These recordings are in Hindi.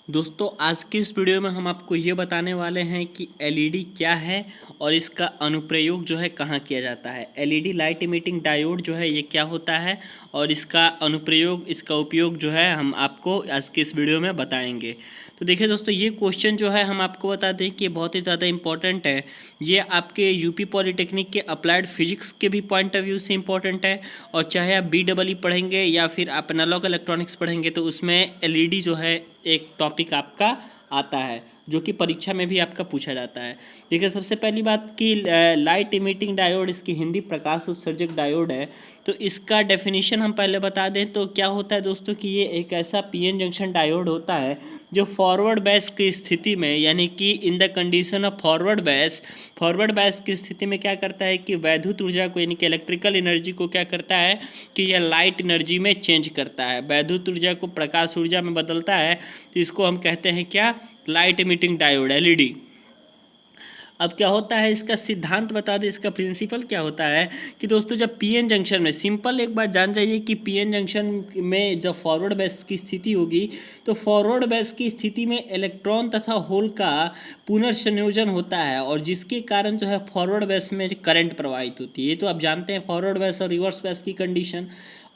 दोस्तों आज के इस वीडियो में हम आपको ये बताने वाले हैं कि एलईडी क्या है और इसका अनुप्रयोग जो है कहाँ किया जाता है। एलईडी लाइट इमिटिंग डायोड जो है ये क्या होता है और इसका अनुप्रयोग, इसका उपयोग जो है हम आपको आज के इस वीडियो में बताएंगे। तो देखिए दोस्तों, ये क्वेश्चन जो है हम आपको बता दें कि बहुत ही ज़्यादा इंपॉर्टेंट है। ये आपके यूपी पॉलिटेक्निक के अप्लाइड फिजिक्स के भी पॉइंट ऑफ व्यू से इंपॉर्टेंट है। और चाहे आप BEE पढ़ेंगे या फिर आप एनालॉग इलेक्ट्रॉनिक्स पढ़ेंगे तो उसमें एलईडी जो है एक टॉपिक आपका आता है जो कि परीक्षा में भी आपका पूछा जाता है। देखिए, सबसे पहली बात कि लाइट इमिटिंग डायोड, इसकी हिंदी प्रकाश उत्सर्जक डायोड है। तो इसका डेफिनेशन हम पहले बता दें तो क्या होता है दोस्तों कि ये एक ऐसा पीएन जंक्शन डायोड होता है जो फॉरवर्ड बैस की स्थिति में, यानी कि in the condition of forward bias की स्थिति में क्या करता है कि वैद्युत ऊर्जा को, यानी कि इलेक्ट्रिकल एनर्जी को क्या करता है कि यह लाइट एनर्जी में चेंज करता है। वैद्युत ऊर्जा को प्रकाश ऊर्जा में बदलता है। तो इसको हम कहते हैं क्या, लाइट इमिटिंग डायोड, एलईडी। अब क्या होता है, इसका सिद्धांत बता दें, इसका प्रिंसिपल क्या होता है कि दोस्तों जब पीएन जंक्शन में, सिंपल एक बात जान जाइए कि पीएन जंक्शन में जब फॉरवर्ड बैस की स्थिति होगी तो फॉरवर्ड बैस की स्थिति में इलेक्ट्रॉन तथा होल का पुनर्संयोजन होता है और जिसके कारण जो है फॉरवर्ड बैस में करंट प्रवाहित होती है। तो आप जानते हैं फॉरवर्ड बैस और रिवर्स बैस की कंडीशन।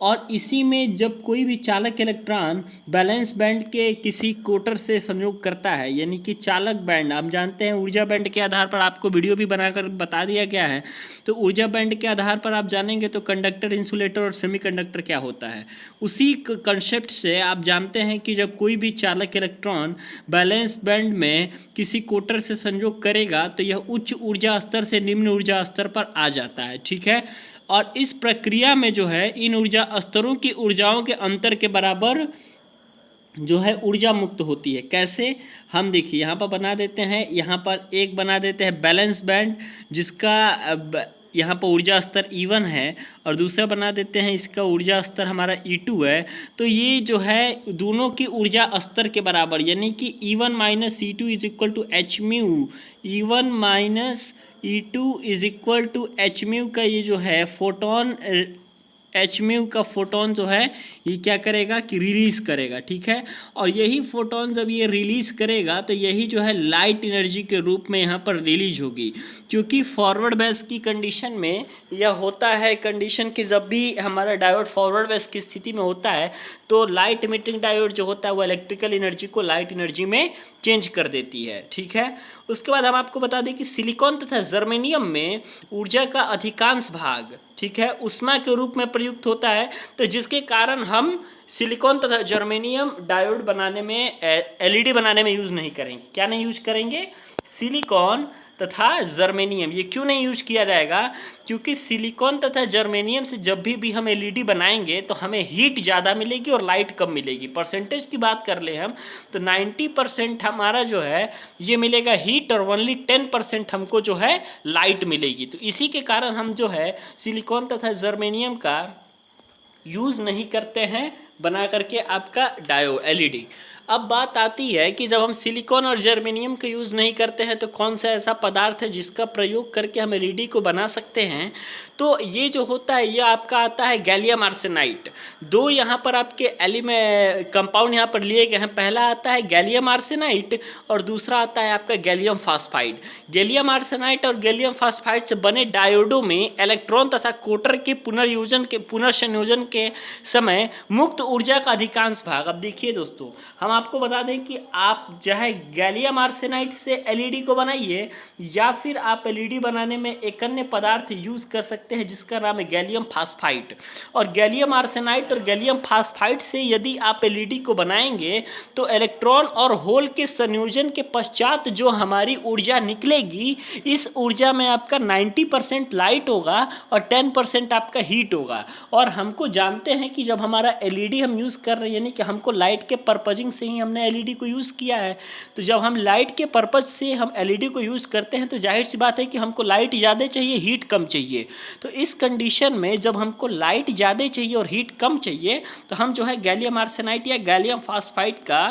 और इसी में जब कोई भी चालक इलेक्ट्रॉन बैलेंस बैंड के किसी कोटर से संयोग करता है, यानी कि चालक बैंड, आप जानते हैं ऊर्जा बैंड के आधार पर आपको वीडियो भी बनाकर बता दिया गया है। तो ऊर्जा बैंड के आधार पर आप जानेंगे तो कंडक्टर, इंसुलेटर और सेमीकंडक्टर क्या होता है। उसी कंसेप्ट से आप जानते हैं कि जब कोई भी चालक इलेक्ट्रॉन बैलेंस बैंड में किसी कोटर से संयोग करेगा तो यह उच्च ऊर्जा स्तर से निम्न ऊर्जा स्तर पर आ जाता है, ठीक है। और इस प्रक्रिया में जो है इन ऊर्जा स्तरों की ऊर्जाओं के अंतर के बराबर जो है ऊर्जा मुक्त होती है। कैसे, हम देखिए यहाँ पर बना देते हैं, यहाँ पर एक बना देते हैं बैलेंस बैंड जिसका यहाँ पर ऊर्जा स्तर E1 है और दूसरा बना देते हैं इसका ऊर्जा स्तर हमारा E2 है। तो ये जो है दोनों की ऊर्जा स्तर के बराबर, यानी कि E1 माइनस E2 is equal to H mu, E1 माइनस E2 is equal to H mu का ये जो है फोटोन, एच म्यू का फोटोन जो है ये क्या करेगा कि रिलीज़ करेगा, ठीक है। और यही फोटोन जब ये रिलीज़ करेगा तो यही जो है लाइट एनर्जी के रूप में यहाँ पर रिलीज होगी। क्योंकि फॉरवर्ड बैस की कंडीशन में यह होता है कंडीशन कि जब भी हमारा डायोड फॉरवर्ड बैस की स्थिति में होता है तो लाइट इमिटिंग डायोड जो होता है वो इलेक्ट्रिकल एनर्जी को लाइट एनर्जी में चेंज कर देती है, ठीक है। उसके बाद हम आपको बता दें कि सिलिकॉन तथा जर्मेनियम में ऊर्जा का अधिकांश भाग, ठीक है, ऊष्मा के रूप में प्रयुक्त होता है। तो जिसके कारण हम सिलिकॉन तथा जर्मेनियम डायोड बनाने में, एलईडी बनाने में यूज़ नहीं करेंगे। क्या नहीं यूज करेंगे, सिलिकॉन तथा जर्मेनियम। ये क्यों नहीं यूज किया जाएगा, क्योंकि सिलिकॉन तथा जर्मेनियम से जब भी हम एलईडी बनाएंगे तो हमें हीट ज़्यादा मिलेगी और लाइट कम मिलेगी। परसेंटेज की बात कर ले हम तो 90% हमारा जो है ये मिलेगा हीट और ओनली 10% हमको जो है लाइट मिलेगी। तो इसी के कारण हम जो है सिलिकॉन तथा जर्मेनियम का यूज़ नहीं करते हैं बना करके आपका डायो एलईडी। अब बात आती है कि जब हम सिलिकॉन और जर्मेनियम का यूज़ नहीं करते हैं तो कौन सा ऐसा पदार्थ है जिसका प्रयोग करके हम एलईडी को बना सकते हैं। तो ये जो होता है ये आपका आता है गैलियम आर्सेनाइड। दो यहाँ पर आपके कंपाउंड यहाँ पर लिए गए हैं। पहला आता है गैलियम आर्सेनाइड और दूसरा आता है आपका गैलियम फास्फाइड। गैलियम आर्सेनाइड और गैलियम फास्फाइड से बने डायोडों में इलेक्ट्रॉन तथा कोटर के पुनर्संयोजन के समय मुक्त ऊर्जा का अधिकांश भाग। अब देखिए दोस्तों, हम आपको बता दें कि आप चाहे गैलियम आर्सेनाइड से एलईडी को बनाइए या फिर आप एलईडी बनाने में एक अन्य पदार्थ यूज कर सकते हैं जिसका नाम है गैलियम फास्फाइड। और गैलियम आर्सेनाइड और गैलियम फास्फाइड से यदि आप एलईडी को बनाएंगे तो इलेक्ट्रॉन और होल के संयोजन के पश्चात जो हमारी ऊर्जा निकलेगी, इस ऊर्जा में आपका 90% लाइट होगा और 10% आपका हीट होगा। और हमको जानते हैं कि जब हमारा एलईडी हम यूज़ कर रहे हैं, यानी कि हमको लाइट के पर्पजिंग से ही हमने एलईडी को यूज़ किया है। तो जब हम लाइट के पर्पज से हम एलईडी को यूज़ करते हैं तो जाहिर सी बात है कि हमको लाइट ज़्यादा चाहिए, हीट कम चाहिए। तो इस कंडीशन में जब हमको लाइट ज़्यादा चाहिए और हीट कम चाहिए तो हम जो है गैलियम आर्सेनाइड या गैलियम फास्फाइड का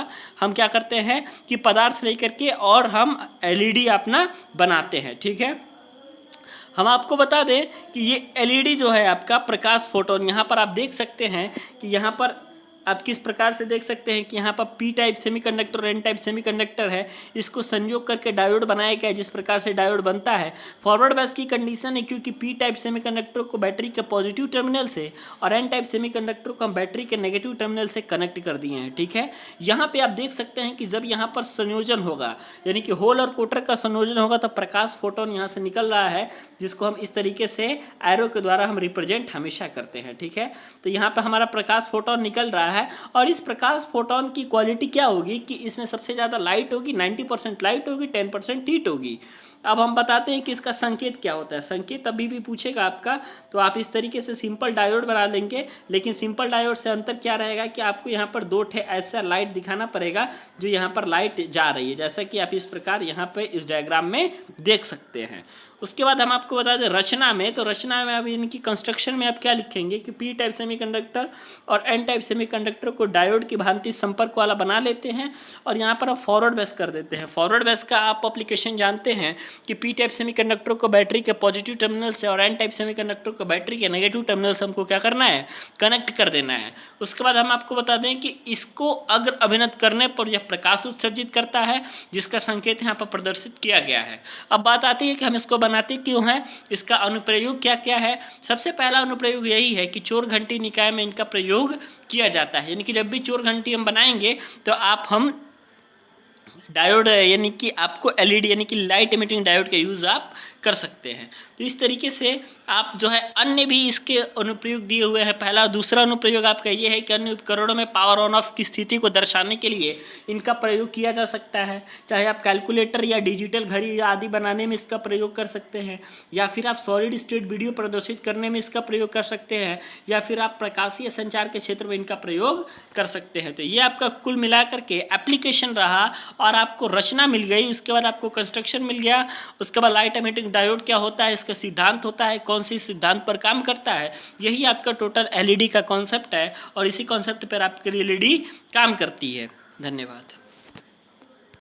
हम क्या करते हैं कि पदार्थ लेकर के और हम एलईडी अपना बनाते हैं, ठीक है। हम आपको बता दें कि ये एलईडी जो है आपका प्रकाश फोटोन, यहाँ पर आप देख सकते हैं कि यहाँ पर आप किस प्रकार से देख सकते हैं कि यहाँ पर पी टाइप सेमीकंडक्टर और एन टाइप सेमीकंडक्टर है, इसको संयोग करके डायोड बनाया गया है। जिस प्रकार से डायोड बनता है, फॉरवर्ड बायस की कंडीशन है क्योंकि पी टाइप सेमीकंडक्टर को बैटरी के पॉजिटिव टर्मिनल से और एन टाइप सेमीकंडक्टर को हम बैटरी के नेगेटिव टर्मिनल से कनेक्ट कर दिए हैं। ठीक है, यहाँ पे आप देख सकते हैं कि जब यहाँ पर संयोजन होगा, यानी कि होल और कोटर का संयोजन होगा, तब प्रकाश फोटोन यहाँ से निकल रहा है, जिसको हम इस तरीके से एरो के द्वारा हम रिप्रेजेंट हमेशा करते हैं। ठीक है, तो यहाँ पे हमारा प्रकाश फोटोन निकल रहा है और इस प्रकाश फोटोन की क्वालिटी क्या होगी कि इसमें सबसे ज़्यादा लाइट होगी, 90% लाइट होगी, 10% हीट होगी। अब हम बताते हैं कि इसका संकेत क्या होता है। संकेत अभी भी पूछेगा आपका, तो आप इस तरीके से सिंपल डायोड बना लेंगे, लेकिन सिंपल डायोड से अंतर क्या रहेगा कि आपको यहाँ पर दो ठे ऐसा लाइट दिखाना पड़ेगा जो यहाँ पर लाइट जा रही है, जैसा कि आप इस प्रकार यहाँ पे इस डायग्राम में देख सकते हैं। उसके बाद हम आपको बता दें रचना में, तो रचना में अब इनकी कंस्ट्रक्शन में आप क्या लिखेंगे कि पी टाइप सेमीकंडक्टर और एन टाइप सेमीकंडक्टर को डायोड की भांति संपर्क वाला बना लेते हैं और यहाँ पर हम फॉरवर्ड बेस कर देते हैं। फॉरवर्ड बेस का आप एप्लीकेशन जानते हैं कि पी टाइप सेमीकंडक्टर को बैटरी के पॉजिटिव टर्मिनल से और एन टाइप सेमीकंडक्टर को बैटरी के नेगेटिव टर्मिनल से हमको क्या करना है, कनेक्ट कर देना है। उसके बाद हम आपको बता दें कि इसको अग्र अभिनत करने पर यह प्रकाश उत्सर्जित करता है, जिसका संकेत यहाँ पर प्रदर्शित किया गया है। अब बात आती है कि हम इसको बनाते क्यों हैं, इसका अनुप्रयोग क्या क्या है। सबसे पहला अनुप्रयोग यही है कि चोर घंटी निकाय में इनका प्रयोग किया जाता है, यानी कि जब भी चोर घंटी हम बनाएंगे तो हम डायोड यानी कि आपको एलईडी यानी कि लाइट इमिटिंग डायोड का यूज़ आप कर सकते हैं। तो इस तरीके से आप जो है अन्य भी इसके अनुप्रयोग दिए हुए हैं। पहला दूसरा अनुप्रयोग आपका ये है कि अन्य उपकरणों में पावर ऑन ऑफ की स्थिति को दर्शाने के लिए इनका प्रयोग किया जा सकता है। चाहे आप कैलकुलेटर या डिजिटल घड़ी आदि बनाने में इसका प्रयोग कर सकते हैं, या फिर आप सॉलिड स्टेट वीडियो प्रदर्शित करने में इसका प्रयोग कर सकते हैं, या फिर आप प्रकाशीय संचार के क्षेत्र में इनका प्रयोग कर सकते हैं। तो ये आपका कुल मिलाकर के एप्लीकेशन रहा और आपको रचना मिल गई, उसके बाद आपको कंस्ट्रक्शन मिल गया, उसके बाद लाइट इमिटिंग डायोड क्या होता है, इसका सिद्धांत होता है, कौन सी सिद्धांत पर काम करता है, यही आपका टोटल एलईडी का कॉन्सेप्ट है और इसी कॉन्सेप्ट पर आपके एलईडी काम करती है। धन्यवाद।